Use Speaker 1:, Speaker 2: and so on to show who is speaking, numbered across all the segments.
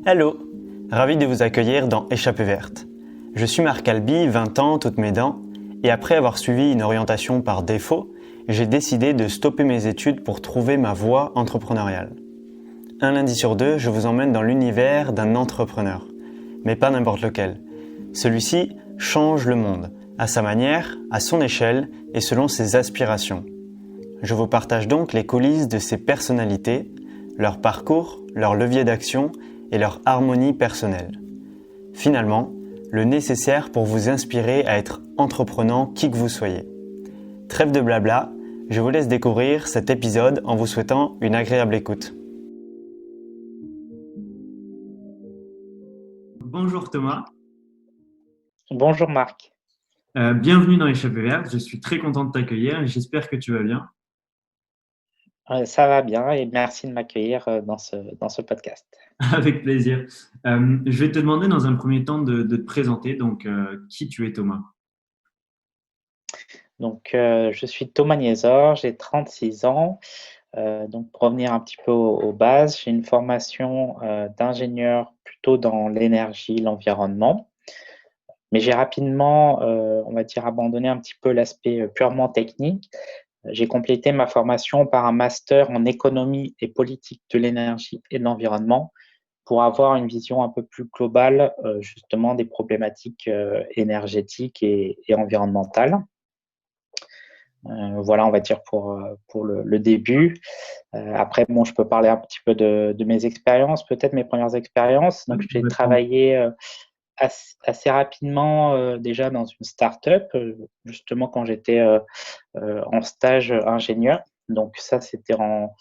Speaker 1: Hello, ravi de vous accueillir dans Échappée verte. Je suis Marc Alby, 20 ans, toutes mes dents, et après avoir suivi une orientation par défaut, j'ai décidé de stopper mes études pour trouver ma voie entrepreneuriale. Un lundi sur deux, je vous emmène dans l'univers d'un entrepreneur, mais pas n'importe lequel. Celui-ci change le monde, à sa manière, à son échelle et selon ses aspirations. Je vous partage donc les coulisses de ces personnalités, leur parcours, leur levier d'action et leur harmonie personnelle. Finalement, le nécessaire pour vous inspirer à être entreprenant qui que vous soyez. Trêve de blabla, je vous laisse découvrir cet épisode en vous souhaitant une agréable écoute. Bonjour Thomas.
Speaker 2: Bonjour Marc.
Speaker 1: Bienvenue dans Échappée verte, je suis très content de t'accueillir et j'espère que tu vas bien.
Speaker 2: Ça va bien et merci de m'accueillir dans ce podcast.
Speaker 1: Avec plaisir. Je vais te demander dans un premier temps de te présenter, donc qui tu es Thomas.
Speaker 2: Donc, je suis Thomas Niésor, j'ai 36 ans. Donc, pour revenir un petit peu aux bases, j'ai une formation d'ingénieur plutôt dans l'énergie, l'environnement. Mais j'ai rapidement, on va dire, abandonné un petit peu l'aspect purement technique. J'ai complété ma formation par un master en économie et politique de l'énergie et de l'environnement pour avoir une vision un peu plus globale justement des problématiques énergétiques et environnementales. Voilà, on va dire pour le début. Après, bon, je peux parler un petit peu de mes expériences, peut-être mes premières expériences. Donc, j'ai travaillé assez rapidement déjà dans une start-up, justement quand j'étais en stage ingénieur. Donc ça, c'était en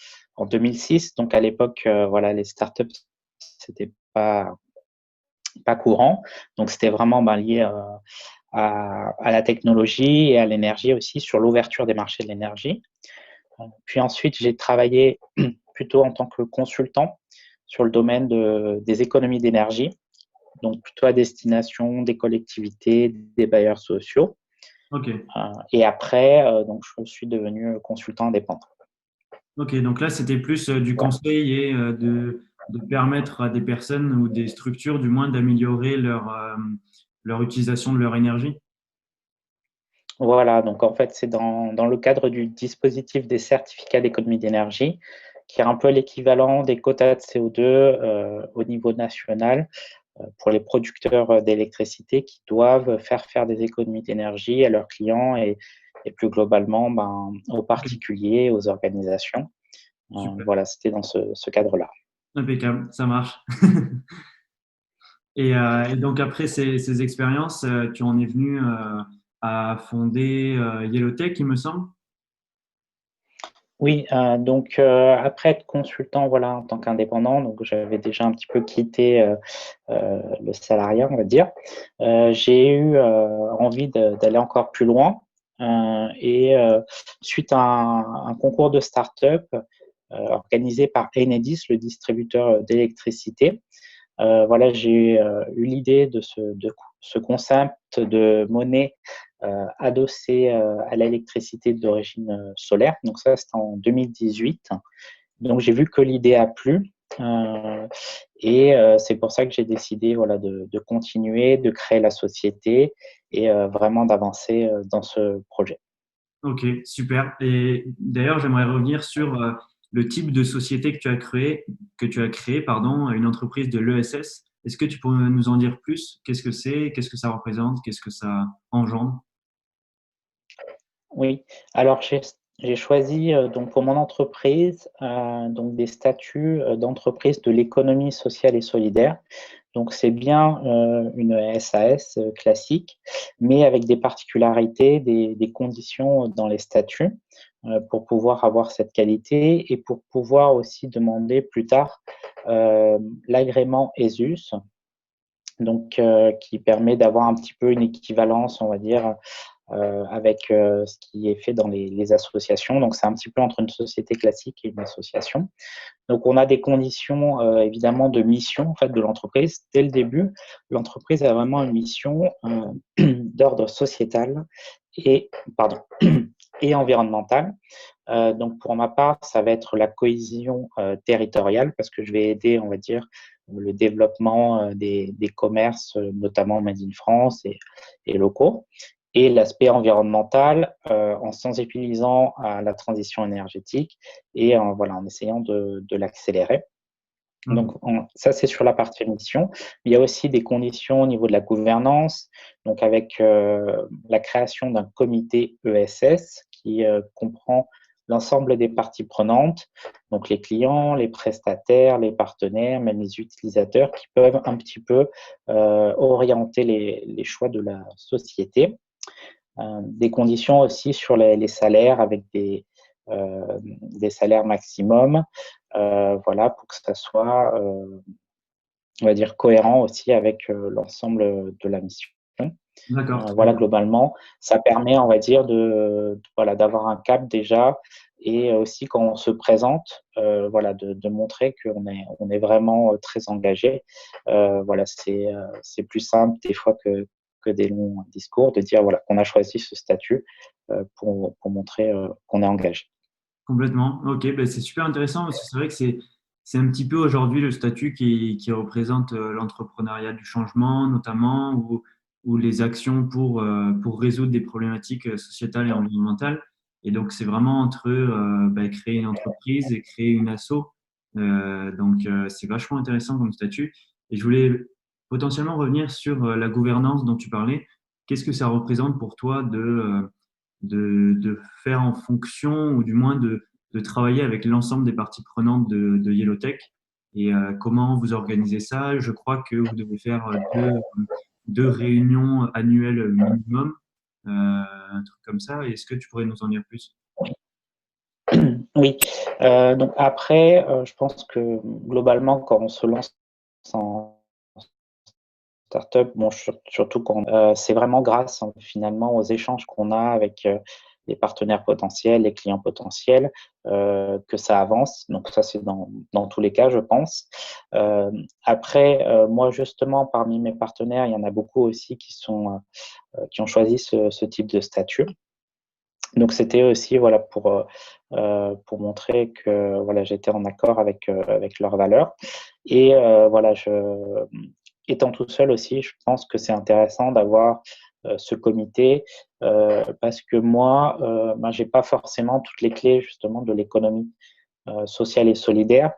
Speaker 2: 2006. Donc à l'époque, voilà, les startups, c'était pas courant. Donc c'était vraiment lié à la technologie et à l'énergie aussi, sur l'ouverture des marchés de l'énergie. Puis ensuite, j'ai travaillé plutôt en tant que consultant sur le domaine des économies d'énergie, donc plutôt à destination des collectivités, des bailleurs sociaux.
Speaker 1: Ok.
Speaker 2: Et après, donc, je suis devenu consultant indépendant.
Speaker 1: Ok, donc là, c'était plus du conseil et de permettre à des personnes ou des structures, du moins, d'améliorer leur utilisation de leur énergie.
Speaker 2: Voilà, donc en fait, c'est dans le cadre du dispositif des certificats d'économie d'énergie, qui est un peu l'équivalent des quotas de CO2 au niveau national pour les producteurs d'électricité qui doivent faire des économies d'énergie à leurs clients et plus globalement aux particuliers, aux organisations.
Speaker 1: Super,
Speaker 2: Voilà, c'était dans ce cadre-là.
Speaker 1: impeccable, ça marche. Et donc, après ces expériences, tu en es venu à fonder Yellowtech, il me semble.
Speaker 2: Oui, donc après être consultant, voilà, en tant qu'indépendant, donc j'avais déjà un petit peu quitté le salariat, on va dire. J'ai eu envie d'aller encore plus loin et suite à un concours de start-up organisé par Enedis, le distributeur d'électricité, voilà, j'ai eu l'idée de ce concept de monnaie adossée à l'électricité d'origine solaire. Donc ça, c'était en 2018. Donc j'ai vu que l'idée a plu. Et c'est pour ça que j'ai décidé voilà, de continuer, de créer la société et vraiment d'avancer dans ce projet.
Speaker 1: Ok, super. Et d'ailleurs, j'aimerais revenir sur le type de société que tu as créé, pardon, une entreprise de l'ESS. Est-ce que tu pourrais nous en dire plus? Qu'est-ce que c'est? Qu'est-ce que ça représente? Qu'est-ce que ça engendre?
Speaker 2: Oui, alors j'ai choisi donc pour mon entreprise donc des statuts d'entreprise de l'économie sociale et solidaire. Donc c'est bien une SAS classique, mais avec des particularités, des conditions dans les statuts pour pouvoir avoir cette qualité et pour pouvoir aussi demander plus tard l'agrément ESUS, donc qui permet d'avoir un petit peu une équivalence, on va dire, avec ce qui est fait dans les associations. Donc, c'est un petit peu entre une société classique et une association. Donc, on a des conditions évidemment de mission en fait, de l'entreprise. Dès le début, l'entreprise a vraiment une mission d'ordre sociétal et, pardon, et environnementale. Donc, pour ma part, ça va être la cohésion territoriale parce que je vais aider, on va dire, le développement des commerces, notamment Made in France et locaux. Et l'aspect environnemental en sensibilisant à la transition énergétique et en essayant de l'accélérer. Donc, ça, c'est sur la partie mission. Il y a aussi des conditions au niveau de la gouvernance, donc avec la création d'un comité ESS qui comprend l'ensemble des parties prenantes, donc les clients, les prestataires, les partenaires, même les utilisateurs qui peuvent un petit peu orienter les choix de la société. Des conditions aussi sur les salaires avec des salaires maximum, voilà, pour que ça soit, on va dire, cohérent aussi avec l'ensemble de la mission.
Speaker 3: D'accord.
Speaker 2: Voilà, globalement, ça permet, on va dire, voilà, d'avoir un cap déjà et aussi quand on se présente, voilà, de montrer on est vraiment très engagé. Voilà, c'est plus simple des fois que des longs discours, de dire voilà, qu'on a choisi ce statut pour montrer qu'on est engagé.
Speaker 3: Complètement. Ok, ben c'est super intéressant parce que c'est vrai que c'est un petit peu aujourd'hui le statut qui représente l'entrepreneuriat du changement, notamment, ou les actions pour résoudre des problématiques sociétales et environnementales. Et donc, c'est vraiment entre ben, créer une entreprise et créer une asso. C'est vachement intéressant comme statut. Et je voulais potentiellement revenir sur la gouvernance dont tu parlais. Qu'est-ce que ça représente pour toi de faire en fonction, ou du moins de travailler avec l'ensemble des parties prenantes de Yellowtech, et comment vous organisez ça? Je crois que vous devez faire deux réunions annuelles minimum, un truc comme ça. Est-ce que tu pourrais nous en dire plus?
Speaker 2: Oui, donc après, je pense que globalement, quand on se lance en startup, bon, surtout quand c'est vraiment grâce finalement aux échanges qu'on a avec les partenaires potentiels, les clients potentiels, que ça avance. Donc ça, c'est dans tous les cas, je pense. Après, moi justement, parmi mes partenaires, il y en a beaucoup aussi qui ont choisi ce type de statut. Donc c'était aussi voilà pour montrer que voilà j'étais en accord avec leurs valeurs et voilà étant tout seul aussi je pense que c'est intéressant d'avoir ce comité parce que moi ben, j'ai pas forcément toutes les clés justement de l'économie sociale et solidaire.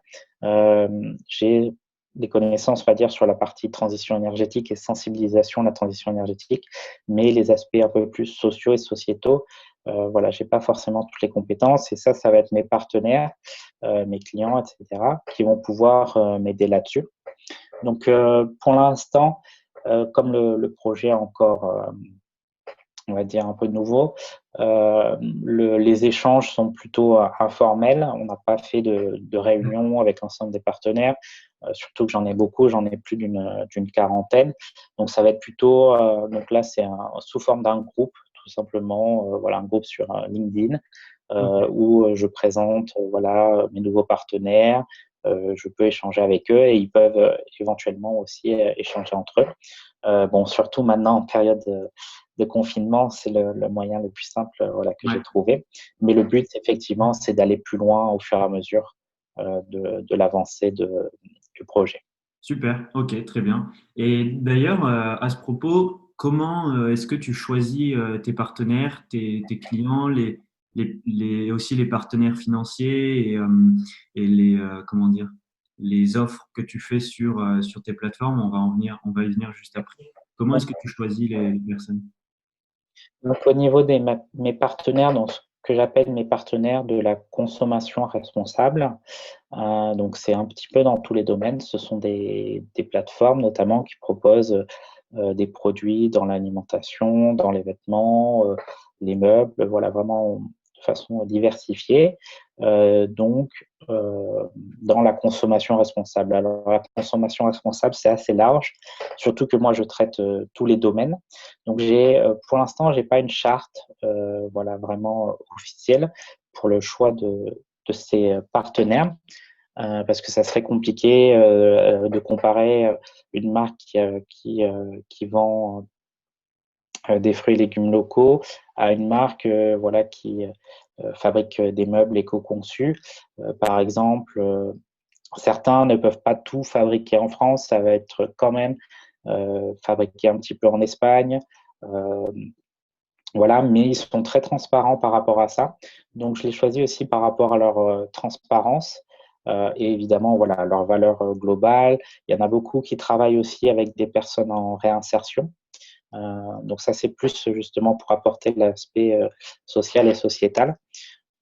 Speaker 2: J'ai des connaissances, on va dire, sur la partie transition énergétique et sensibilisation à la transition énergétique, mais les aspects un peu plus sociaux et sociétaux, voilà, j'ai pas forcément toutes les compétences et ça va être mes partenaires, mes clients, etc., qui vont pouvoir m'aider là-dessus. Donc, pour l'instant, comme le projet est encore on va dire, un peu nouveau. Les échanges sont plutôt informels. On n'a pas fait de réunion avec l'ensemble des partenaires, surtout que j'en ai beaucoup, j'en ai plus d'une quarantaine. Donc, ça va être plutôt, donc là, c'est sous forme d'un groupe, tout simplement, voilà, un groupe sur LinkedIn, où je présente voilà, mes nouveaux partenaires. Je peux échanger avec eux et ils peuvent éventuellement aussi échanger entre eux. Bon, surtout maintenant en période de confinement, c'est le moyen le plus simple voilà, que
Speaker 3: Ouais.
Speaker 2: j'ai trouvé. Mais le but, effectivement, c'est d'aller plus loin au fur et à mesure de l'avancée du projet.
Speaker 3: Super, ok, très bien. Et d'ailleurs, à ce propos, comment est-ce que tu choisis tes partenaires, tes clients, aussi les partenaires financiers, et comment dire, les offres que tu fais sur tes plateformes? On va y venir juste après. Comment est-ce que tu choisis les personnes?
Speaker 2: Donc, au niveau mes partenaires, donc, ce que j'appelle mes partenaires de la consommation responsable, donc c'est un petit peu dans tous les domaines. Ce sont des plateformes notamment qui proposent des produits dans l'alimentation, dans les vêtements, les meubles, voilà, vraiment de façon diversifiée. Donc, dans la consommation responsable. Alors, la consommation responsable, c'est assez large, surtout que moi, je traite tous les domaines. Donc, pour l'instant, j'ai pas une charte, voilà, vraiment officielle pour le choix de ces partenaires. Parce que ça serait compliqué de comparer une marque qui vend des fruits et légumes locaux à une marque voilà, qui fabrique des meubles éco-conçus. Par exemple, certains ne peuvent pas tout fabriquer en France, ça va être quand même fabriqué un petit peu en Espagne. Voilà, mais ils sont très transparents par rapport à ça. Donc, je les choisis aussi par rapport à leur transparence et évidemment, voilà, leur valeur globale. Il y en a beaucoup qui travaillent aussi avec des personnes en réinsertion. Donc, ça, c'est plus justement pour apporter l'aspect social et sociétal.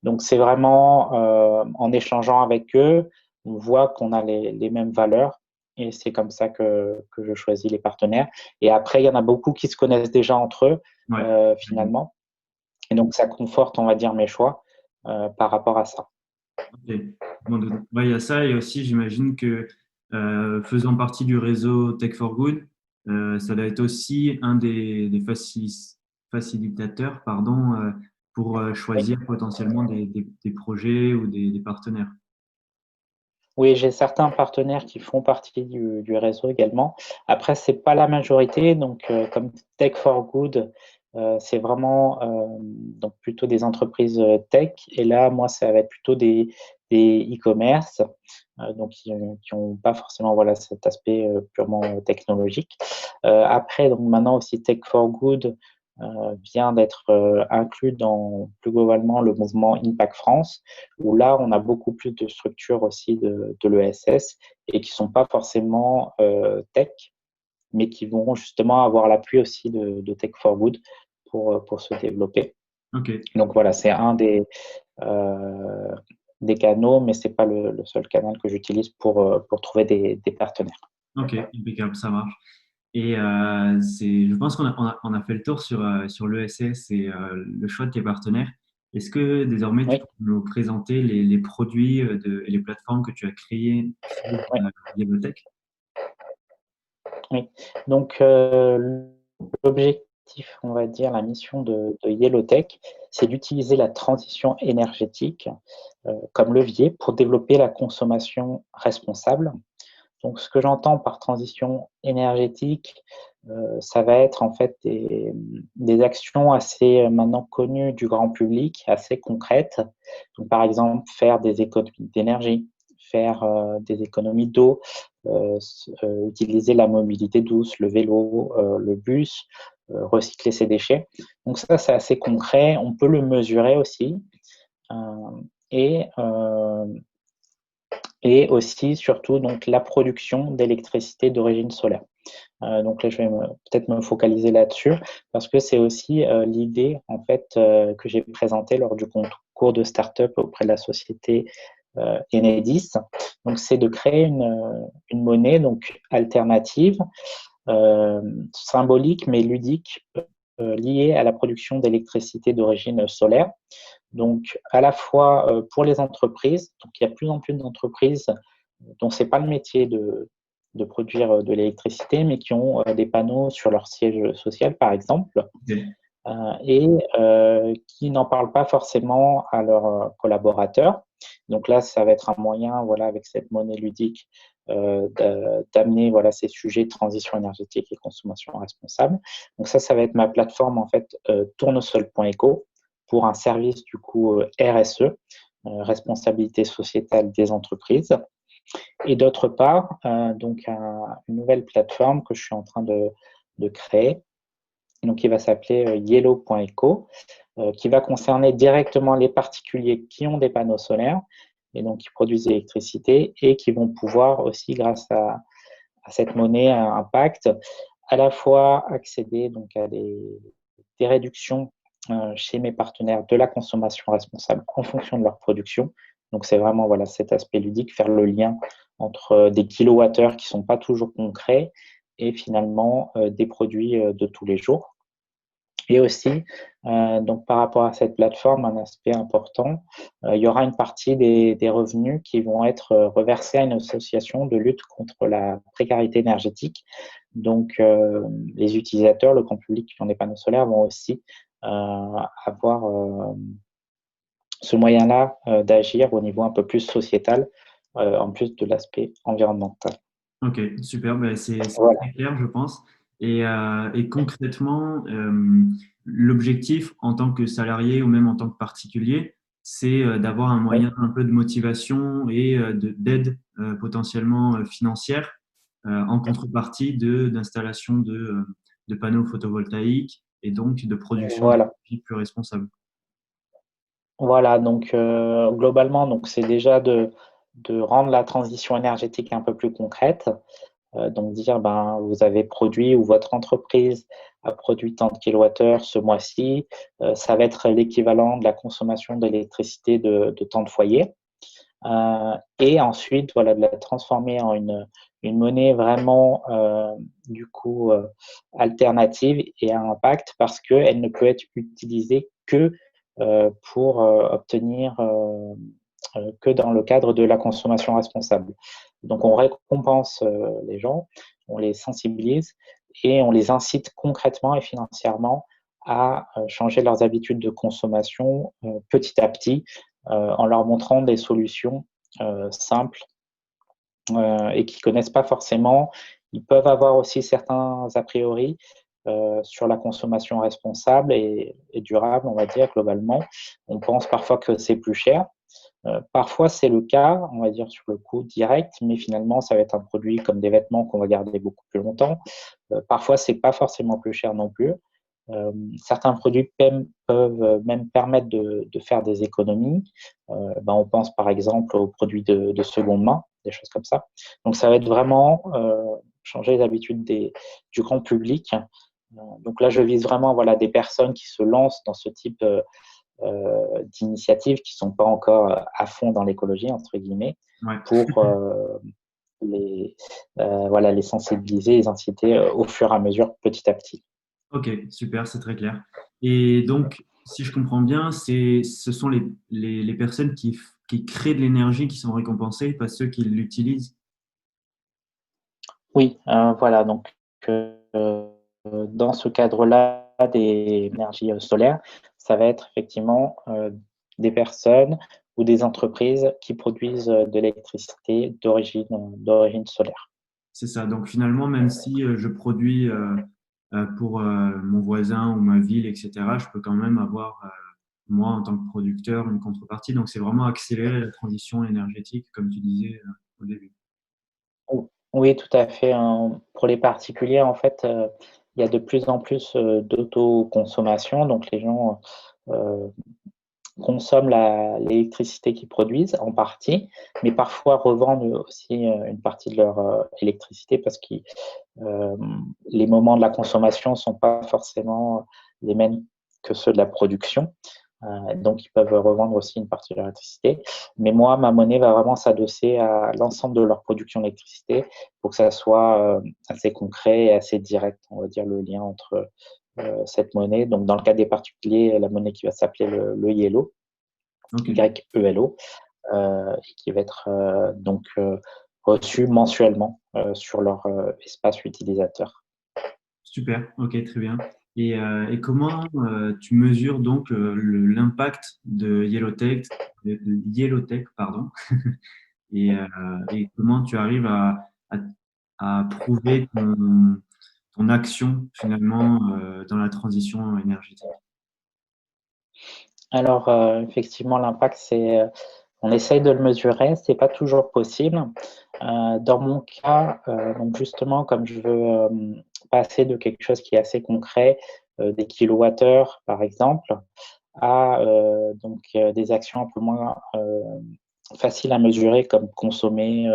Speaker 2: Donc, c'est vraiment en échangeant avec eux, on voit qu'on a les mêmes valeurs et c'est comme ça que je choisis les partenaires. Et après, il y en a beaucoup qui se connaissent déjà entre eux,
Speaker 3: Ouais.
Speaker 2: finalement. Et donc, ça conforte, on va dire, mes choix par rapport à ça.
Speaker 3: Ok. Bon, ouais, il y a ça et aussi, j'imagine que faisant partie du réseau Tech for Good, ça doit être aussi un des facilitateurs, pardon, pour
Speaker 2: Oui.
Speaker 3: choisir potentiellement des projets ou des partenaires.
Speaker 2: Oui, j'ai certains partenaires qui font partie du réseau également. Après, c'est pas la majorité. Donc, comme Tech for Good, c'est vraiment donc plutôt des entreprises tech. Et là, moi, ça va être plutôt des e-commerce, donc qui ont pas forcément voilà cet aspect purement technologique. Après, donc maintenant aussi Tech for Good vient d'être inclus dans plus globalement le mouvement Impact France, où là, on a beaucoup plus de structures aussi de l'ESS et qui ne sont pas forcément tech, mais qui vont justement avoir l'appui aussi de Tech for Good pour se développer.
Speaker 3: Ok,
Speaker 2: Donc voilà, c'est un des canaux, mais ce n'est pas le seul canal que j'utilise pour trouver des partenaires.
Speaker 3: ok, impeccable, ça marche. Et je pense qu'on a fait le tour sur l'ESS et le choix de tes partenaires. Est-ce que désormais tu
Speaker 2: Oui,
Speaker 3: peux nous présenter les produits et les plateformes que tu as créées sur
Speaker 2: oui,
Speaker 3: Yellowtech?
Speaker 2: oui. Donc, l'objectif, on va dire, la mission de Yellowtech, c'est d'utiliser la transition énergétique comme levier pour développer la consommation responsable. Donc, ce que j'entends par transition énergétique, ça va être en fait des actions assez maintenant connues du grand public, assez concrètes. Donc, par exemple, faire des économies d'énergie, faire des économies d'eau, utiliser la mobilité douce, le vélo, le bus, recycler ses déchets. Donc ça, c'est assez concret. On peut le mesurer aussi. Euh, et et aussi, surtout, donc, la production d'électricité d'origine solaire. Donc là, je vais peut-être me focaliser là-dessus parce que c'est aussi l'idée en fait que j'ai présentée lors du concours de start-up auprès de la société Enedis. Donc, c'est de créer une monnaie donc alternative, euh, symbolique mais ludique, liée à la production d'électricité d'origine solaire. Donc, à la fois pour les entreprises, donc il y a de plus en plus d'entreprises dont c'est pas le métier de produire de l'électricité, mais qui ont des panneaux sur leur siège social, par exemple,
Speaker 3: Ok.
Speaker 2: et qui n'en parlent pas forcément à leurs collaborateurs. Donc là, ça va être un moyen, voilà, avec cette monnaie ludique, d'amener voilà, ces sujets de transition énergétique et consommation responsable. Donc ça va être ma plateforme, en fait, tournesol.eco pour un service, du coup, RSE, responsabilité sociétale des entreprises. Et d'autre part, donc une nouvelle plateforme que je suis en train de créer, donc qui va s'appeler yellow.eco, qui va concerner directement les particuliers qui ont des panneaux solaires et donc qui produisent de l'électricité et qui vont pouvoir aussi, grâce à cette monnaie à impact, à la fois accéder donc à des réductions chez mes partenaires de la consommation responsable en fonction de leur production. Donc c'est vraiment voilà, cet aspect ludique, faire le lien entre des kilowattheures qui ne sont pas toujours concrets et finalement des produits de tous les jours. Et aussi, donc par rapport à cette plateforme, un aspect important, il y aura une partie des revenus qui vont être reversés à une association de lutte contre la précarité énergétique. Donc, les utilisateurs, le grand public qui ont des panneaux solaires vont aussi avoir ce moyen-là d'agir au niveau un peu plus sociétal, en plus de l'aspect environnemental.
Speaker 3: Ok, super. Ben, c'est
Speaker 2: Voilà.
Speaker 3: très clair, je pense. Et concrètement, l'objectif en tant que salarié ou même en tant que particulier, c'est d'avoir un
Speaker 2: Oui,
Speaker 3: moyen un peu de motivation et d'aide potentiellement financière en contrepartie d'installation de panneaux photovoltaïques et donc de production
Speaker 2: voilà.
Speaker 3: d'énergie plus responsable.
Speaker 2: Voilà, donc globalement, donc c'est déjà de rendre la transition énergétique un peu plus concrète. Donc dire, ben, vous avez produit ou votre entreprise a produit tant de kilowattheures ce mois-ci, ça va être l'équivalent de la consommation d'électricité de tant de foyers. Et ensuite, voilà, de la transformer en une monnaie vraiment, du coup, alternative et à impact parce qu'elle ne peut être utilisée que pour obtenir, que dans le cadre de la consommation responsable. Donc, on récompense les gens, on les sensibilise et on les incite concrètement et financièrement à changer leurs habitudes de consommation petit à petit en leur montrant des solutions simples et qu'ils ne connaissent pas forcément. Ils peuvent avoir aussi certains a priori sur la consommation responsable et durable, on va dire, globalement. On pense parfois que c'est plus cher. Parfois, c'est le cas, on va dire, sur le coût direct, mais finalement, ça va être un produit comme des vêtements qu'on va garder beaucoup plus longtemps. Parfois, c'est pas forcément plus cher non plus. Certains produits peuvent même permettre de faire des économies. Ben, on pense par exemple aux produits de seconde main, des choses comme ça. Donc, ça va être vraiment changer les habitudes du grand public. Donc là, je vise vraiment voilà, des personnes qui se lancent dans ce type d'initiatives qui ne sont pas encore à fond dans l'écologie, entre guillemets,
Speaker 3: Ouais.
Speaker 2: pour les, voilà, les sensibiliser, les inciter au fur et à mesure, petit à petit.
Speaker 3: Ok, super, c'est très clair. Et donc, si je comprends bien, ce sont les personnes qui créent de l'énergie qui sont récompensées, pas ceux qui l'utilisent.
Speaker 2: Oui, voilà, donc dans ce cadre-là des énergies solaires, ça va être effectivement des personnes ou des entreprises qui produisent de l'électricité d'origine solaire.
Speaker 3: C'est ça. Donc, finalement, même si je produis pour mon voisin ou ma ville, etc., je peux quand même avoir, moi, en tant que producteur, une contrepartie. Donc, c'est vraiment accélérer la transition énergétique, comme tu disais au début.
Speaker 2: Oui, tout à fait, hein. Pour les particuliers, en fait, il y a de plus en plus d'autoconsommation, donc les gens consomment l'électricité qu'ils produisent en partie, mais parfois revendent aussi une partie de leur électricité parce que les moments de la consommation ne sont pas forcément les mêmes que ceux de la production. Donc, ils peuvent revendre aussi une partie de leur électricité. Mais moi, ma monnaie va vraiment s'adosser à l'ensemble de leur production d'électricité pour que ça soit assez concret et assez direct, on va dire, le lien entre cette monnaie. Donc, dans le cas des particuliers, la monnaie qui va s'appeler le YELO,
Speaker 3: Ok,
Speaker 2: YELO, et qui va être donc reçue mensuellement sur leur espace utilisateur.
Speaker 3: super. Ok, très bien. Et comment tu mesures donc l'impact de Yellowtech, pardon, et comment tu arrives à prouver ton action finalement dans la transition énergétique?
Speaker 2: Alors, effectivement, l'impact, on essaye de le mesurer, c'est pas toujours possible. Dans mon cas, donc justement, comme je veux passer de quelque chose qui est assez concret, des kilowattheures par exemple, à donc des actions un peu moins faciles à mesurer, comme consommer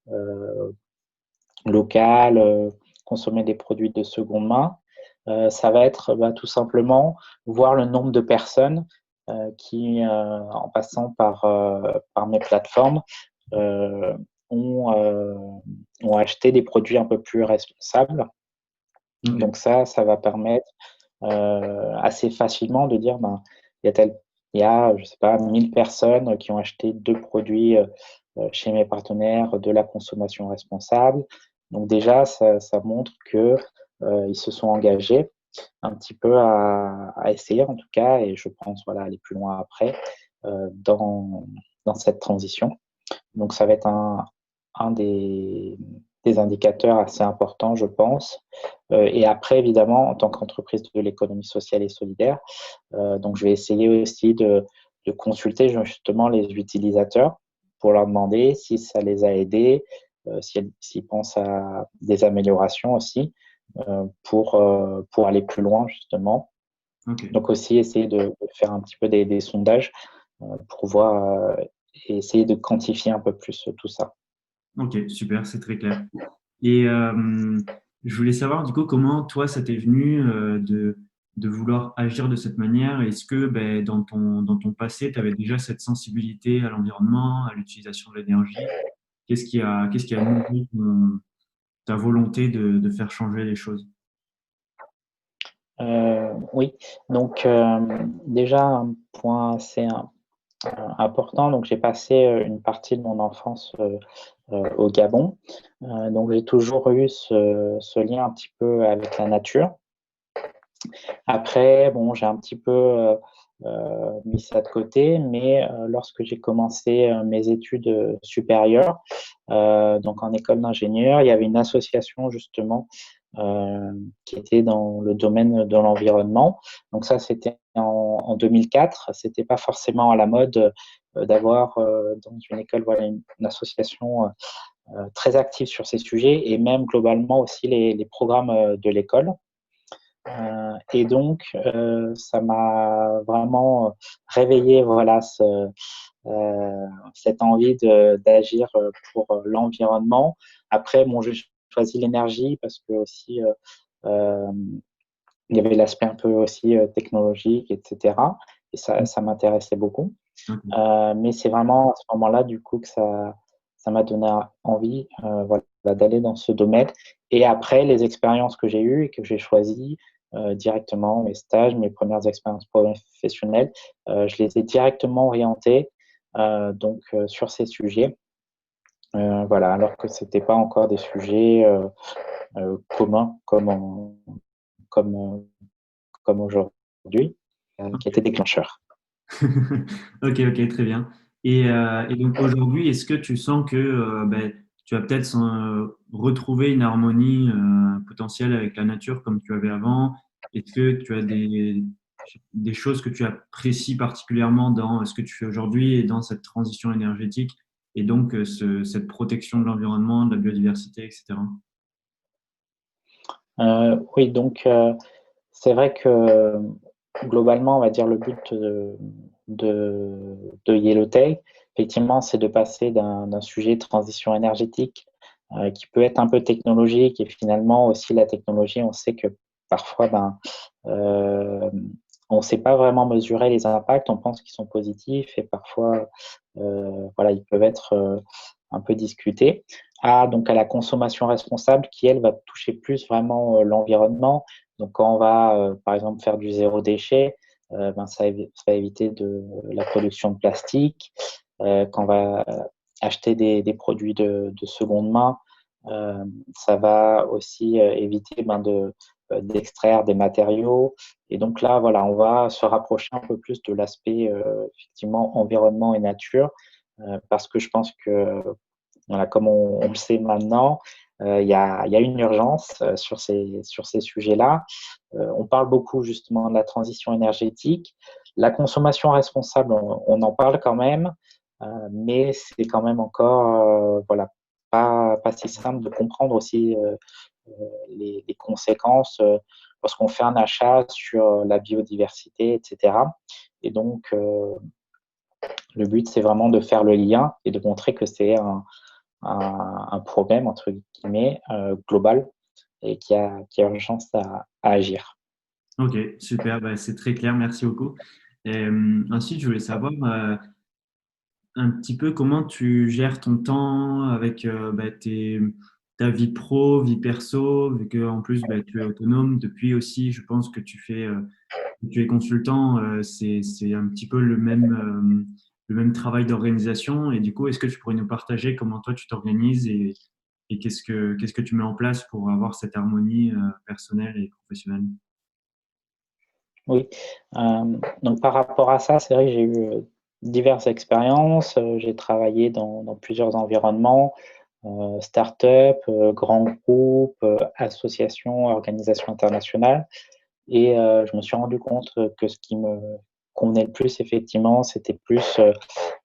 Speaker 2: euh, local, consommer des produits de seconde main. Ça va être bah, tout simplement voir le nombre de personnes qui, en passant par mes plateformes, euh, ont, euh, ont acheté des produits un peu plus responsables.
Speaker 3: Ok,
Speaker 2: Donc ça va permettre assez facilement de dire, ben, il y a il y a, je sais pas, 1000 personnes qui ont acheté 2 produits chez mes partenaires de la consommation responsable. Donc déjà, ça montre que ils se sont engagés un petit peu à essayer en tout cas, et je pense voilà, aller plus loin après dans cette transition. Donc ça va être un des, des indicateurs assez importants, je pense. Et après, évidemment, en tant qu'entreprise de l'économie sociale et solidaire, donc je vais essayer aussi de consulter justement les utilisateurs pour leur demander si ça les a aidés, s'ils pensent à des améliorations aussi, pour aller plus loin justement.
Speaker 3: Ok.
Speaker 2: Donc aussi essayer de faire un petit peu des sondages pour voir et essayer de quantifier un peu plus tout ça.
Speaker 3: Ok, super, c'est très clair. Et je voulais savoir du coup comment toi ça t'est venu de vouloir agir de cette manière. Est-ce que ben, dans ton passé, tu avais déjà cette sensibilité à l'environnement, à l'utilisation de l'énergie? Qu'est-ce qui a nourri ta volonté de faire changer les choses?
Speaker 2: Oui, donc déjà un point assez important. Donc j'ai passé une partie de mon enfance au Gabon. Donc j'ai toujours eu ce lien un petit peu avec la nature. Après, bon, j'ai un petit peu mis ça de côté, mais lorsque j'ai commencé mes études supérieures, donc en école d'ingénieur, il y avait une association justement qui était dans le domaine de l'environnement. Donc ça, c'était en 2004. C'était pas forcément à la mode d'avoir dans une école voilà, une association très active sur ces sujets et même globalement aussi les programmes de l'école. Et donc, ça m'a vraiment réveillé voilà, cette envie d'agir pour l'environnement. Après, bon, j'ai choisi l'énergie parce que aussi, euh, il y avait l'aspect un peu aussi technologique, etc. Et ça m'intéressait beaucoup.
Speaker 3: Ok,
Speaker 2: Mais c'est vraiment à ce moment-là, du coup, que ça m'a donné envie voilà, d'aller dans ce domaine. Et après, les expériences que j'ai eues et que j'ai choisies directement, mes stages, mes premières expériences professionnelles, je les ai directement orientées donc, sur ces sujets. Voilà, alors que ce n'était pas encore des sujets communs comme, comme aujourd'hui, qui étaient déclencheurs.
Speaker 3: ok, ok, très bien. Et donc aujourd'hui, est-ce que tu sens que ben, tu vas peut-être retrouver une harmonie potentielle avec la nature comme tu avais avant? Est-ce que tu as des choses que tu apprécies particulièrement dans ce que tu fais aujourd'hui et dans cette transition énergétique et donc cette protection de l'environnement, de la biodiversité, etc.
Speaker 2: Oui, donc c'est vrai que globalement, on va dire le but de Yellowtech, effectivement, c'est de passer d'un sujet de transition énergétique qui peut être un peu technologique et finalement aussi la technologie, on sait que parfois, euh, on ne sait pas vraiment mesurer les impacts, on pense qu'ils sont positifs et parfois, voilà, ils peuvent être un peu discutés. Donc à la consommation responsable qui, elle, va toucher plus vraiment l'environnement. Donc, quand on va, par exemple, faire du zéro déchet, ça va éviter la production de plastique. Quand on va acheter des produits de seconde main, ça va aussi éviter d'extraire des matériaux. Et donc là, voilà, on va se rapprocher un peu plus de l'aspect effectivement environnement et nature, parce que je pense que voilà, comme on le sait maintenant, il y a une urgence sur ces sujets-là. On parle beaucoup justement de la transition énergétique. La consommation responsable, on en parle quand même, mais c'est quand même encore voilà, pas si simple de comprendre aussi les conséquences lorsqu'on fait un achat sur la biodiversité, etc. Et donc, le but, c'est vraiment de faire le lien et de montrer que c'est un problème, entre guillemets, global et qui a urgence à agir.
Speaker 3: Ok, super, bah, c'est très clair, merci beaucoup. Et, ensuite, je voulais savoir un petit peu comment tu gères ton temps avec bah, ta vie pro, vie perso, vu que en plus bah, tu es autonome depuis aussi, je pense que tu es consultant, c'est un petit peu le même travail d'organisation. Et du coup, est-ce que tu pourrais nous partager comment toi tu t'organises et qu'est-ce que tu mets en place pour avoir cette harmonie personnelle et professionnelle?
Speaker 2: Oui. Donc par rapport à ça, c'est vrai que j'ai eu diverses expériences. J'ai travaillé dans plusieurs environnements. start-up, grands groupes, associations, organisations internationales. Et je me suis rendu compte que ce qui me convenait le plus, effectivement, c'était plus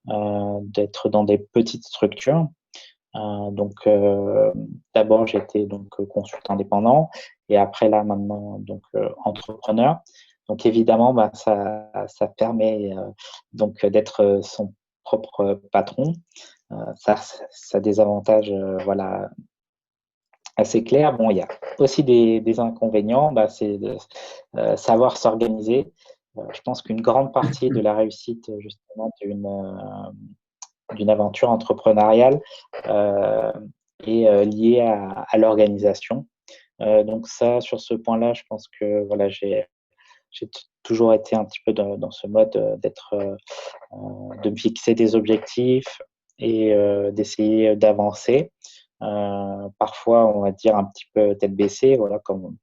Speaker 2: d'être dans des petites structures. Donc, d'abord, j'étais donc consultant indépendant et après, là, maintenant, donc entrepreneur. Donc, évidemment, bah, ça permet donc d'être son propre patron. Ça a des avantages voilà, assez clairs. Bon, il y a aussi des inconvénients, bah, c'est de savoir s'organiser. Je pense qu'une grande partie de la réussite justement d'une aventure entrepreneuriale euh, est liée à l'organisation. Donc ça, sur ce point-là, je pense que voilà, j'ai toujours été un petit peu dans ce mode de me fixer des objectifs et d'essayer d'avancer. Parfois, on va dire un petit peu tête baissée, voilà, comme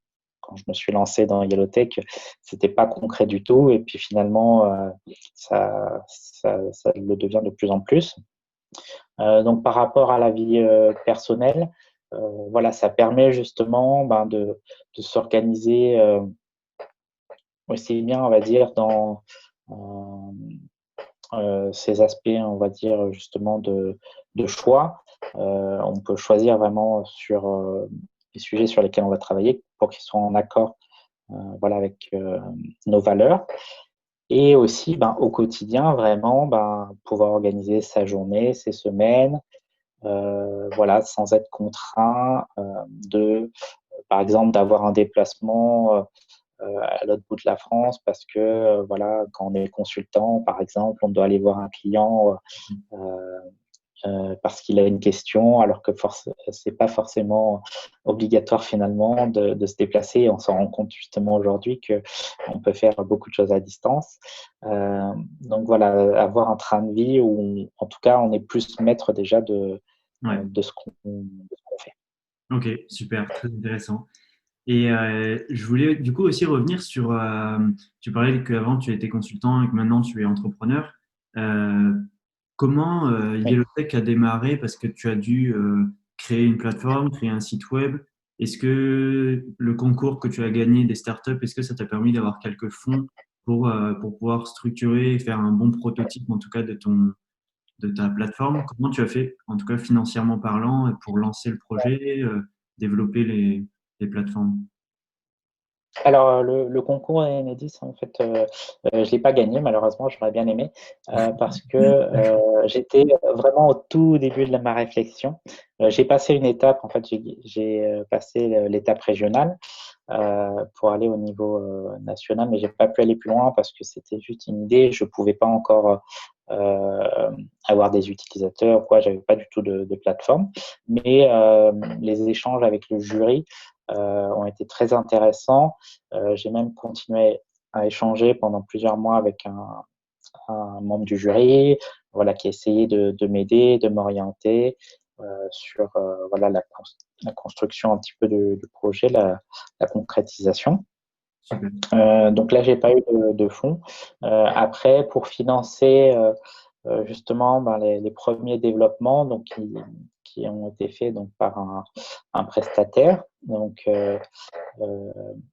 Speaker 2: quand je me suis lancé dans Yellowtech, c'était pas concret du tout, et puis finalement, ça le devient de plus en plus. Donc, par rapport à la vie personnelle, voilà, ça permet justement ben, de s'organiser aussi bien, on va dire, dans ces aspects, on va dire, justement, de choix. On peut choisir vraiment sur les sujets sur lesquels on va travailler pour qu'ils soient en accord voilà, avec nos valeurs. Et aussi, ben, au quotidien, vraiment, ben, pouvoir organiser sa journée, ses semaines, voilà, sans être contraint par exemple, d'avoir un déplacement à l'autre bout de la France parce que, voilà, quand on est consultant, par exemple, on doit aller voir un client parce qu'il a une question, alors que c'est pas forcément obligatoire finalement de se déplacer. On s'en rend compte justement aujourd'hui qu'on peut faire beaucoup de choses à distance. Donc voilà, avoir un train de vie où, en tout cas, on est plus maître déjà
Speaker 3: Ouais.
Speaker 2: de ce qu'on fait.
Speaker 3: Ok, super, très intéressant. Et je voulais du coup aussi revenir sur, tu parlais qu'avant tu étais consultant et que maintenant tu es entrepreneur. Euh, Comment
Speaker 2: Oui.
Speaker 3: Yellowtech a démarré? Parce que tu as dû créer une plateforme, créer un site web. Est-ce que le concours que tu as gagné des startups, est-ce que ça t'a permis d'avoir quelques fonds pour pouvoir structurer et faire un bon prototype, en tout cas, de ta plateforme? Comment tu as fait, en tout cas financièrement parlant, pour lancer le projet, développer les plateformes?
Speaker 2: Alors, le concours Enedis, en fait, je ne l'ai pas gagné, malheureusement, j'aurais bien aimé, parce que j'étais vraiment au tout début de ma réflexion. J'ai passé une étape, en fait, j'ai passé l'étape régionale pour aller au niveau national, mais j'ai pas pu aller plus loin parce que c'était juste une idée. Je pouvais pas encore avoir des utilisateurs, quoi. J'avais pas du tout de plateforme, mais les échanges avec le jury ont été très intéressants. J'ai même continué à échanger pendant plusieurs mois avec un membre du jury, voilà, qui a essayé de m'aider, de m'orienter sur voilà, la construction un petit peu du projet, la concrétisation.
Speaker 3: Super.
Speaker 2: Donc là, j'ai pas eu de fonds. Après, pour financer justement ben, les premiers développements donc, qui ont été faits donc, par un prestataire. Donc,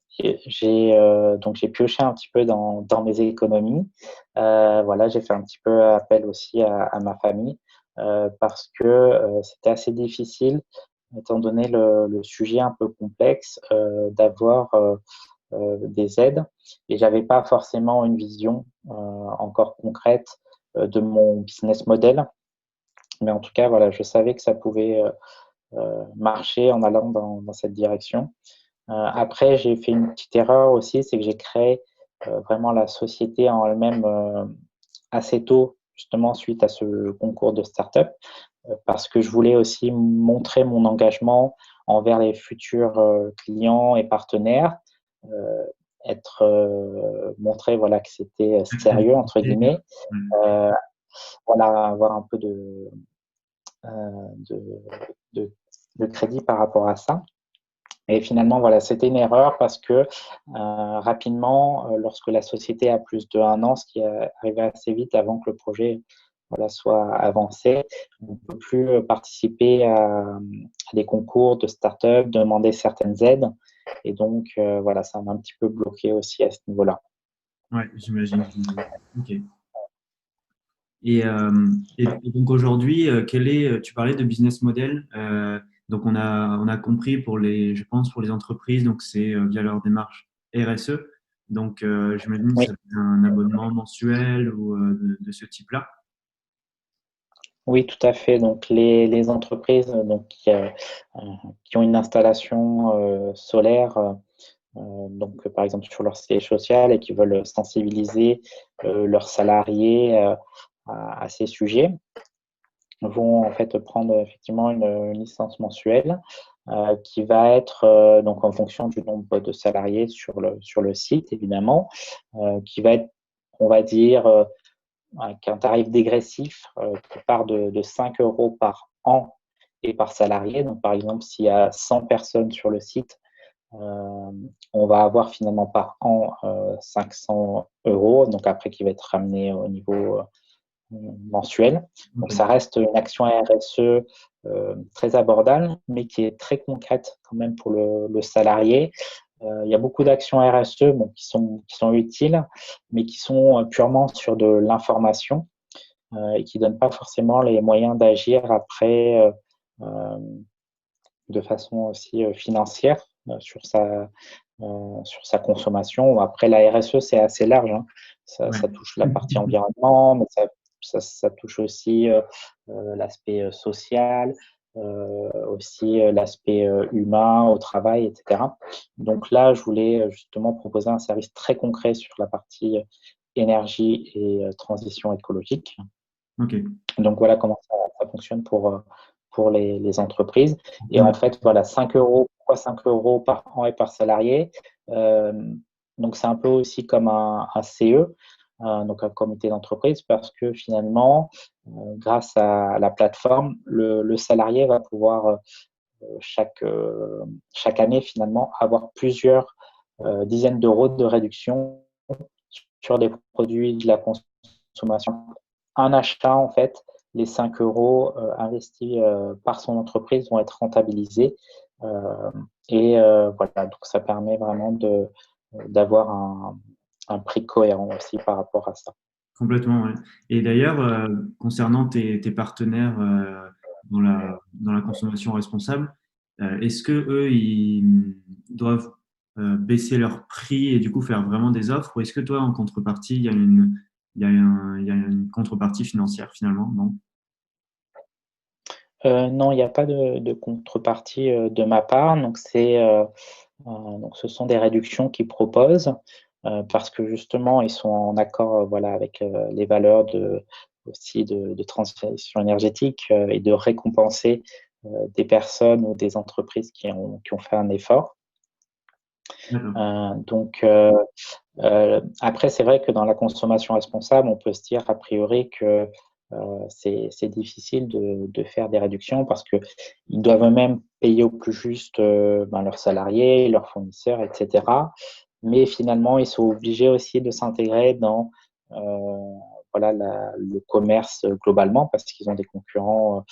Speaker 2: j'ai pioché un petit peu dans mes économies. Voilà, j'ai fait un petit peu appel aussi à ma famille parce que c'était assez difficile, étant donné le sujet un peu complexe, d'avoir des aides et j'avais pas forcément une vision encore concrète de mon business model. Mais en tout cas, voilà, je savais que ça pouvait marcher en allant dans cette direction. Après, j'ai fait une petite erreur aussi, c'est que j'ai créé vraiment la société en elle-même assez tôt, justement suite à ce concours de start-up, parce que je voulais aussi montrer mon engagement envers les futurs clients et partenaires, euh, être montré voilà que c'était sérieux entre guillemets, euh, voilà avoir un peu de, de, de crédit par rapport à ça. Et finalement, voilà, c'était une erreur parce que rapidement, lorsque la société a plus de 1 an, ce qui est arrivé assez vite avant que le projet voilà, soit avancée, on ne peut plus participer à des concours de start-up, demander certaines aides. Et donc, voilà, ça m'a un petit peu bloqué aussi à ce niveau-là.
Speaker 3: Ouais, j'imagine. Ok. Et donc aujourd'hui, tu parlais de business model. Donc on a compris je pense pour les entreprises, donc c'est via leur démarche RSE. Donc j'imagine que
Speaker 2: Oui,
Speaker 3: c'est un abonnement mensuel ou de ce type-là.
Speaker 2: oui, tout à fait. Donc, les entreprises donc, qui ont une installation solaire, donc par exemple sur leur siège social et qui veulent sensibiliser leurs salariés à ces sujets, vont en fait prendre effectivement une licence mensuelle qui va être donc en fonction du nombre de salariés sur le site évidemment, qui va être, on va dire, avec un tarif dégressif qui part de 5 euros par an et par salarié. Donc par exemple, s'il y a 100 personnes sur le site, on va avoir finalement par an 500 euros, donc après qui va être ramené au niveau mensuel. Donc,
Speaker 3: Ok.
Speaker 2: ça reste une action RSE très abordable, mais qui est très concrète quand même pour le salarié. Il y a beaucoup d'actions RSE bon, qui sont utiles, mais qui sont purement sur de l'information et qui ne donnent pas forcément les moyens d'agir après de façon aussi financière sur sa consommation. Après, la RSE, c'est assez large, hein.
Speaker 3: Ouais.
Speaker 2: Ça touche la partie environnement, mais ça touche aussi l'aspect social, aussi l'aspect humain au travail, etc. Donc là, je voulais justement proposer un service très concret sur la partie énergie et transition écologique.
Speaker 3: Ok.
Speaker 2: Donc voilà comment ça fonctionne pour les entreprises. Et en fait, voilà, 5 euros, pourquoi 5 euros par an et par salarié? Euh, donc c'est un peu aussi comme un CE, donc un comité d'entreprise, parce que finalement, grâce à la plateforme, le salarié va pouvoir chaque année finalement avoir plusieurs dizaines d'euros de réduction sur des produits de la consommation. Un achat, en fait, les 5 euros investis par son entreprise vont être rentabilisés. Euh, voilà, donc ça permet vraiment d'avoir un prix cohérent aussi par rapport à ça.
Speaker 3: Complètement, ouais. Et d'ailleurs, concernant tes partenaires dans la consommation responsable, est-ce que eux, ils doivent baisser leur prix et du coup faire vraiment des offres, ou est-ce que toi, en contrepartie, il y a une contrepartie financière finalement, non?
Speaker 2: Non, il n'y a pas de contrepartie de ma part. Donc ce sont des réductions qu'ils proposent parce que justement, ils sont en accord voilà, avec les valeurs aussi de transition énergétique et de récompenser des personnes ou des entreprises qui ont fait un effort.
Speaker 3: D'accord.
Speaker 2: Après, c'est vrai que dans la consommation responsable, on peut se dire a priori que c'est difficile de faire des réductions parce qu'ils doivent eux-mêmes payer au plus juste leurs salariés, leurs fournisseurs, etc. Mais finalement, ils sont obligés aussi de s'intégrer dans voilà, le commerce globalement parce qu'ils ont des concurrents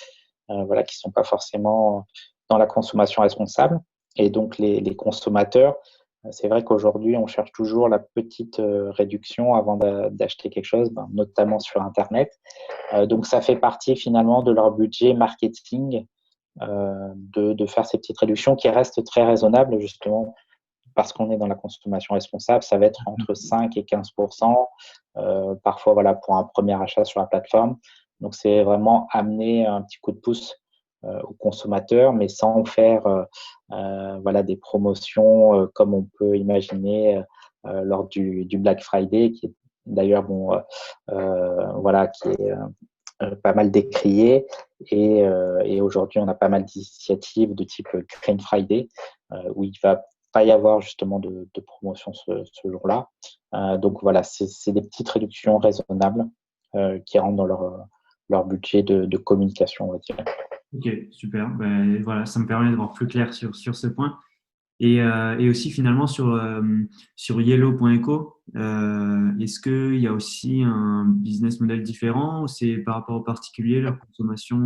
Speaker 2: voilà, qui ne sont pas forcément dans la consommation responsable. Et donc, les consommateurs, c'est vrai qu'aujourd'hui, on cherche toujours la petite réduction avant d'acheter quelque chose, notamment sur Internet. Donc, ça fait partie finalement de leur budget marketing de faire ces petites réductions qui restent très raisonnables, justement, parce qu'on est dans la consommation responsable. Ça va être entre 5 et 15%, parfois voilà, pour un premier achat sur la plateforme. Donc, c'est vraiment amener un petit coup de pouce aux consommateurs, mais sans faire voilà, des promotions comme on peut imaginer lors du Black Friday, qui est d'ailleurs bon, voilà, qui est pas mal décrié. Et aujourd'hui, on a pas mal d'initiatives de type Green Friday, où il va pas y avoir justement de promotion ce jour-là. Donc voilà, c'est des petites réductions raisonnables qui rentrent dans leur budget de communication, on va dire.
Speaker 3: Ok, super. Ben, voilà, ça me permet de voir plus clair sur ce point. Et aussi finalement sur Yellow.eco, est-ce qu'il y a aussi un business model différent ou c'est par rapport aux particuliers, leur consommation?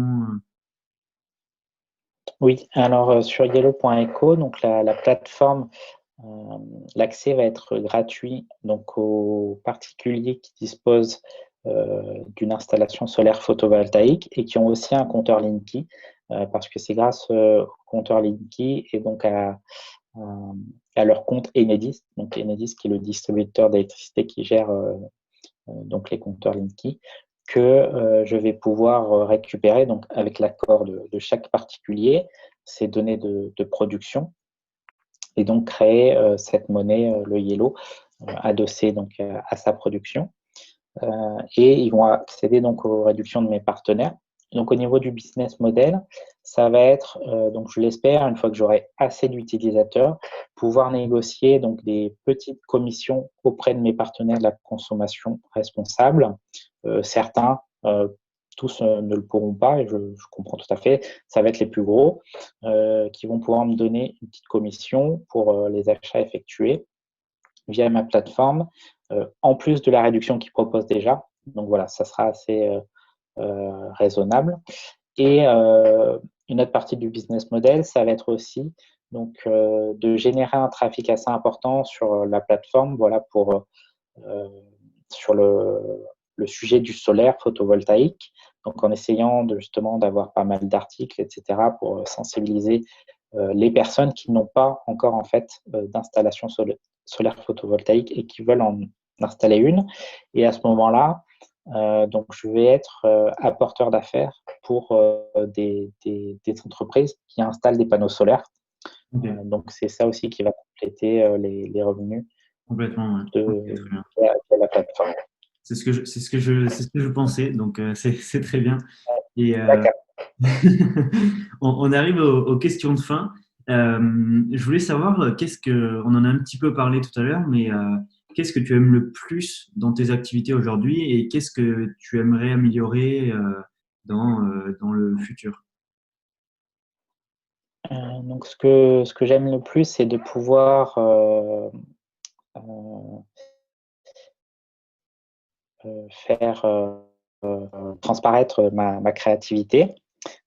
Speaker 2: Oui, alors sur Yellow.eco, donc la plateforme, euh, l'accès va être gratuit donc aux particuliers qui disposent d'une installation solaire photovoltaïque et qui ont aussi un compteur Linky, parce que c'est grâce au compteur Linky et donc à leur compte Enedis, donc Enedis qui est le distributeur d'électricité qui gère donc les compteurs Linky, que je vais pouvoir récupérer donc avec l'accord de chaque particulier ces données de production et donc créer cette monnaie, le Yellow, adossée donc à sa production. Et ils vont accéder donc aux réductions de mes partenaires. Donc au niveau du business model, ça va être, donc je l'espère, une fois que j'aurai assez d'utilisateurs, pouvoir négocier donc des petites commissions auprès de mes partenaires de la consommation responsable. Certains, tous ne le pourront pas, et je comprends tout à fait, ça va être les plus gros, qui vont pouvoir me donner une petite commission pour les achats effectués via ma plateforme, en plus de la réduction qu'ils proposent déjà. Donc voilà, ça sera assez raisonnable. Et une autre partie du business model, ça va être aussi donc, de générer un trafic assez important sur la plateforme, voilà, sur le sujet du solaire photovoltaïque. Donc en essayant justement d'avoir pas mal d'articles, etc., pour sensibiliser les personnes qui n'ont pas encore en fait d'installation solaire photovoltaïque et qui veulent en installer une. Et à ce moment-là, donc je vais être apporteur d'affaires pour des entreprises qui installent des panneaux solaires.
Speaker 3: Ok,
Speaker 2: Donc c'est ça aussi qui va compléter les revenus
Speaker 3: complètement. Ouais. Ok,
Speaker 2: de,
Speaker 3: très bien.
Speaker 2: de la plateforme.
Speaker 3: C'est ce que je pensais, donc c'est très bien. Et
Speaker 2: D'accord.
Speaker 3: on arrive aux questions de fin. Je voulais savoir, on en a un petit peu parlé tout à l'heure, mais qu'est-ce que tu aimes le plus dans tes activités aujourd'hui et qu'est-ce que tu aimerais améliorer dans le futur?
Speaker 2: Donc ce que j'aime le plus, c'est de pouvoir euh, faire transparaître ma créativité.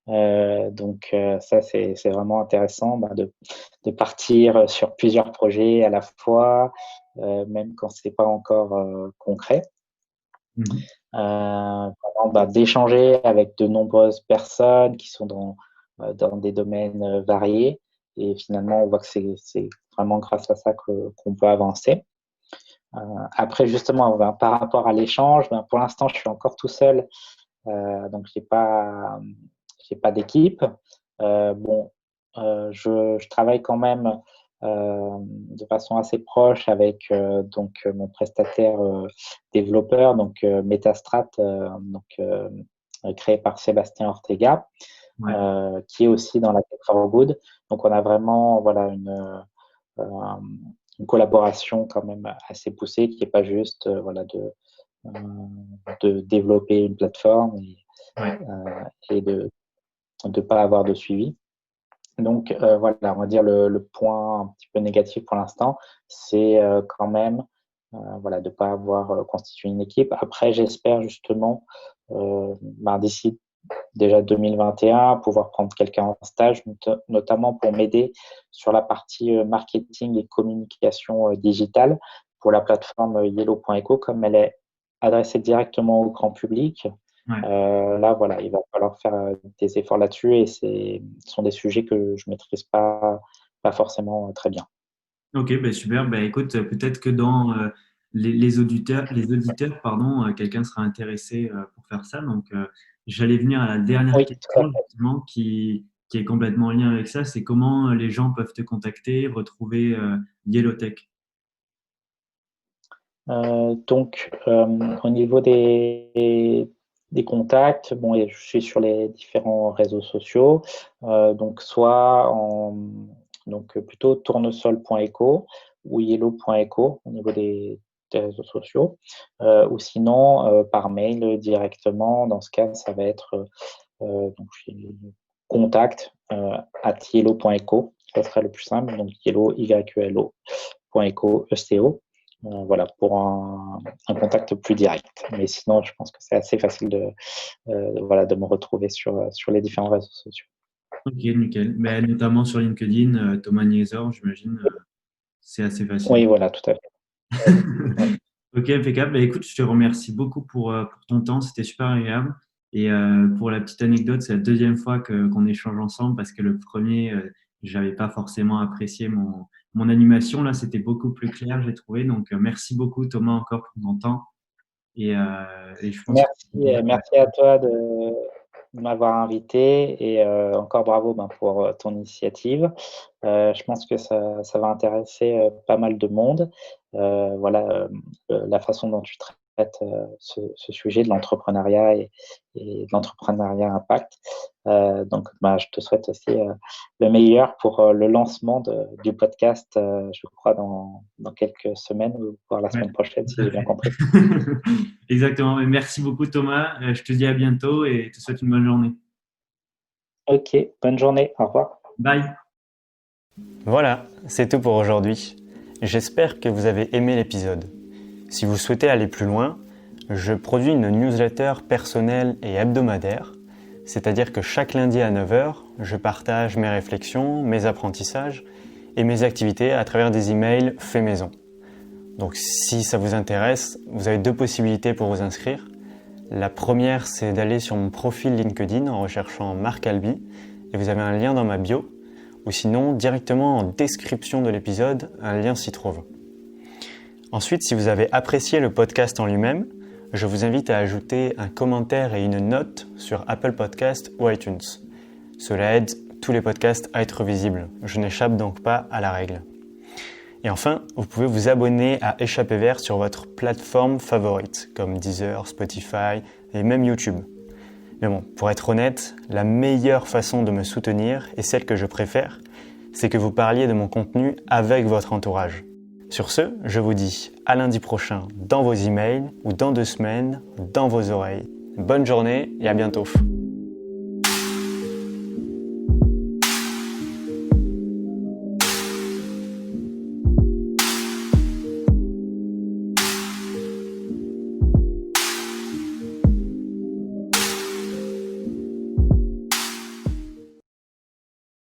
Speaker 2: Donc ça, c'est vraiment intéressant de partir sur plusieurs projets à la fois, même quand c'est pas encore concret.
Speaker 3: Mhm.
Speaker 2: Vraiment, d'échanger avec de nombreuses personnes qui sont dans des domaines variés. Et finalement, on voit que c'est vraiment grâce à ça qu'on peut avancer. Après, justement, par rapport à l'échange, pour l'instant, je suis encore tout seul, donc j'ai pas d'équipe. Bon, je travaille quand même de façon assez proche avec donc mon prestataire développeur, donc Metastrat, créé par Sébastien Ortega,
Speaker 3: Ouais.
Speaker 2: qui est aussi dans la Tech for Good. Donc on a vraiment voilà euh, une collaboration quand même assez poussée, qui n'est pas juste voilà de développer une plateforme
Speaker 3: Ouais.
Speaker 2: et de ne pas avoir de suivi. Donc voilà, on va dire le point un petit peu négatif pour l'instant, c'est quand même voilà, de ne pas avoir constitué une équipe. Après, j'espère justement d'ici déjà 2021 pouvoir prendre quelqu'un en stage, notamment pour m'aider sur la partie marketing et communication digitale pour la plateforme Yellow.eco, comme elle est adressée directement au grand public.
Speaker 3: Ouais.
Speaker 2: Là, voilà, il va falloir faire des efforts là-dessus et ce sont des sujets que je maîtrise pas forcément très bien.
Speaker 3: Ok, ben super. Ben écoute, peut-être que dans les auditeurs, pardon, quelqu'un sera intéressé pour faire ça. Donc, j'allais venir à la dernière
Speaker 2: Oui, tout à
Speaker 3: question justement qui est complètement en lien avec ça. C'est comment les gens peuvent te contacter, retrouver Yellowtech.
Speaker 2: Donc, au niveau des contacts, bon, et je suis sur les différents réseaux sociaux, donc donc plutôt tournesol.eco ou yellow.eco au niveau des réseaux sociaux, ou sinon par mail directement. Dans ce cas, ça va être donc contact @yellow.eco. Ça serait le plus simple. Donc, Yelo, YELO.eco, ECO. Voilà, pour un contact plus direct. Mais sinon, je pense que c'est assez facile de me retrouver sur les différents réseaux sociaux.
Speaker 3: Ok, nickel. Mais notamment sur LinkedIn, Thomas Niesor, j'imagine, c'est assez facile.
Speaker 2: Oui, voilà, tout à fait.
Speaker 3: Ok, impeccable. Bah, écoute, je te remercie beaucoup pour ton temps, c'était super agréable. Et pour la petite anecdote, c'est la deuxième fois qu'on échange ensemble parce que le premier, j'avais pas forcément apprécié mon animation. Là, c'était beaucoup plus clair, j'ai trouvé. Donc, merci beaucoup, Thomas, encore pour ton temps. Et je pense
Speaker 2: Merci à toi de m'avoir invité et encore bravo pour ton initiative. Je pense que ça va intéresser pas mal de monde. La façon dont tu traites ce sujet de l'entrepreneuriat et de l'entrepreneuriat impact. Donc, je te souhaite aussi le meilleur pour le lancement du podcast, je crois, dans quelques semaines, voire la semaine prochaine, si j'ai bien compris.
Speaker 3: Exactement. Mais merci beaucoup, Thomas. Je te dis à bientôt et te souhaite une bonne journée.
Speaker 2: Ok, bonne journée. Au revoir.
Speaker 3: Bye.
Speaker 1: Voilà, c'est tout pour aujourd'hui. J'espère que vous avez aimé l'épisode. Si vous souhaitez aller plus loin, je produis une newsletter personnelle et hebdomadaire, c'est-à-dire que chaque lundi à 9h, je partage mes réflexions, mes apprentissages et mes activités à travers des emails faits maison. Donc si ça vous intéresse, vous avez deux possibilités pour vous inscrire. La première, c'est d'aller sur mon profil LinkedIn en recherchant Marc Alby et vous avez un lien dans ma bio, ou sinon directement en description de l'épisode, un lien s'y trouve. Ensuite, si vous avez apprécié le podcast en lui-même, je vous invite à ajouter un commentaire et une note sur Apple Podcasts ou iTunes. Cela aide tous les podcasts à être visibles. Je n'échappe donc pas à la règle. Et enfin, vous pouvez vous abonner à Échappée Verte sur votre plateforme favorite, comme Deezer, Spotify et même YouTube. Mais bon, pour être honnête, la meilleure façon de me soutenir, et celle que je préfère, c'est que vous parliez de mon contenu avec votre entourage. Sur ce, je vous dis à lundi prochain dans vos emails ou dans 2 semaines dans vos oreilles. Bonne journée et à bientôt.